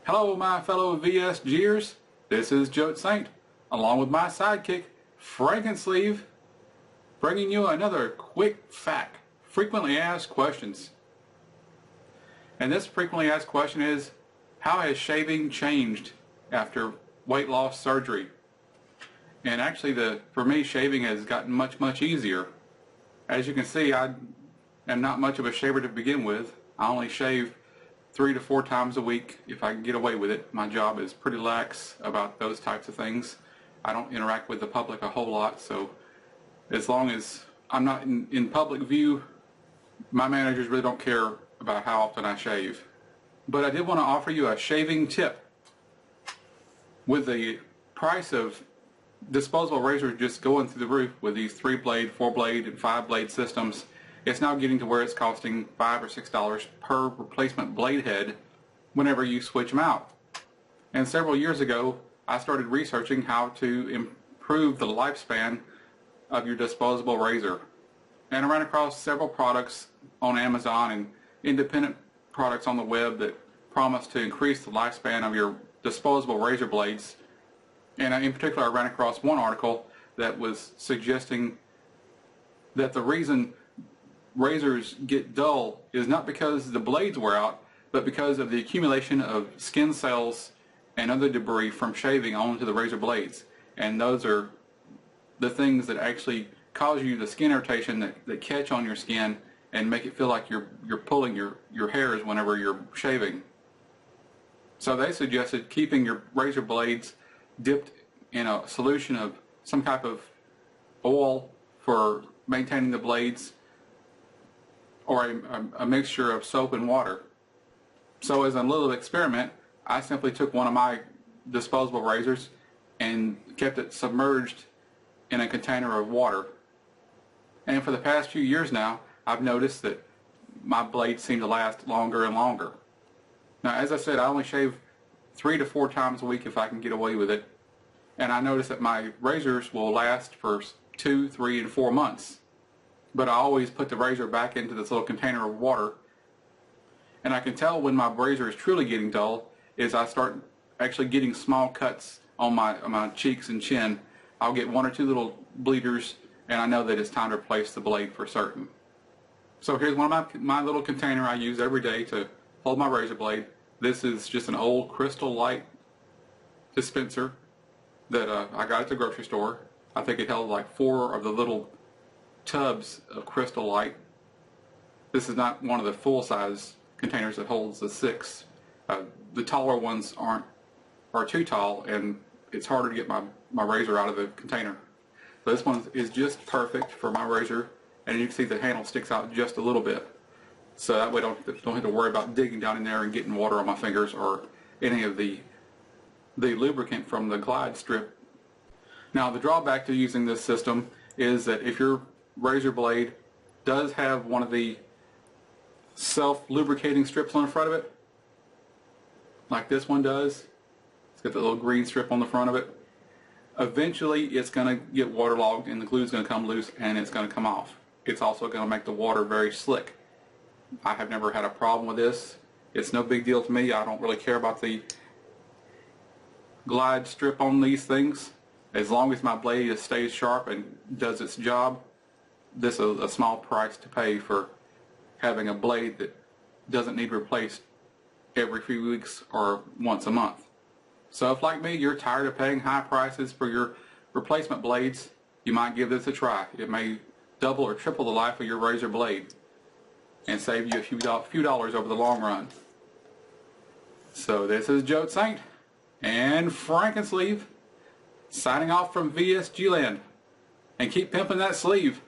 Hello my fellow VSGers, this is Joe Saint, along with my sidekick, Sleeve, bringing you another quick fact, frequently asked questions. And this frequently asked question is, how has shaving changed after weight loss surgery? And actually for me, shaving has gotten much easier. As you can see, I am not much of a shaver to begin with. I only shave 3 to 4 times a week if I can get away with it. My job is pretty lax about those types of things. I don't interact with the public a whole lot, so as long as I'm not in public view, my managers really don't care about how often I shave. But I did want to offer you a shaving tip. With the price of disposable razors just going through the roof with these 3-blade, 4-blade, and 5-blade systems, it's now getting to where it's costing $5 or $6 per replacement blade head whenever you switch them out. And several years ago, I started researching how to improve the lifespan of your disposable razor. And I ran across several products on Amazon and independent products on the web that promise to increase the lifespan of your disposable razor blades. And in particular, I ran across one article that was suggesting that the reason razors get dull is not because the blades wear out, but because of the accumulation of skin cells and other debris from shaving onto the razor blades. And those are the things that actually cause you the skin irritation that catch on your skin and make it feel like you're pulling your hairs whenever you're shaving. So they suggested keeping your razor blades dipped in a solution of some type of oil for maintaining the blades, or a mixture of soap and water. So as a little experiment, I simply took one of my disposable razors and kept it submerged in a container of water. And for the past few years now, I've noticed that my blades seem to last longer and longer. Now, as I said, I only shave 3 to 4 times a week if I can get away with it. And I notice that my razors will last for 2, 3, and 4 months. But I always put the razor back into this little container of water. And I can tell when my razor is truly getting dull is I start actually getting small cuts on my cheeks and chin. I'll get 1 or 2 little bleeders, and I know that it's time to replace the blade for certain. So here's one of my little container I use every day to hold my razor blade. This is just an old Crystal Light dispenser that I got at the grocery store. I think it held like 4 of the little tubs of Crystal Light. This is not one of the full-size containers that holds the 6. The taller ones are too tall, and it's harder to get my razor out of the container. So this one is just perfect for my razor, and you can see the handle sticks out just a little bit. So that way I don't have to worry about digging down in there and getting water on my fingers or any of the lubricant from the glide strip. Now, the drawback to using this system is that if your razor blade does have one of the self-lubricating strips on the front of it, like this one does, it's got the little green strip on the front of it, eventually it's going to get waterlogged and the glue is going to come loose and it's going to come off. It's also going to make the water very slick. I have never had a problem with this. It's no big deal to me. I don't really care about the glide strip on these things. As long as my blade stays sharp and does its job, this is a small price to pay for having a blade that doesn't need replaced every few weeks or once a month. So if, like me, you're tired of paying high prices for your replacement blades, you might give this a try. It may double or triple the life of your razor blade and save you a few dollars over the long run. So this is Joe Saint and Sleeve signing off from VSG land. And keep pimping that sleeve.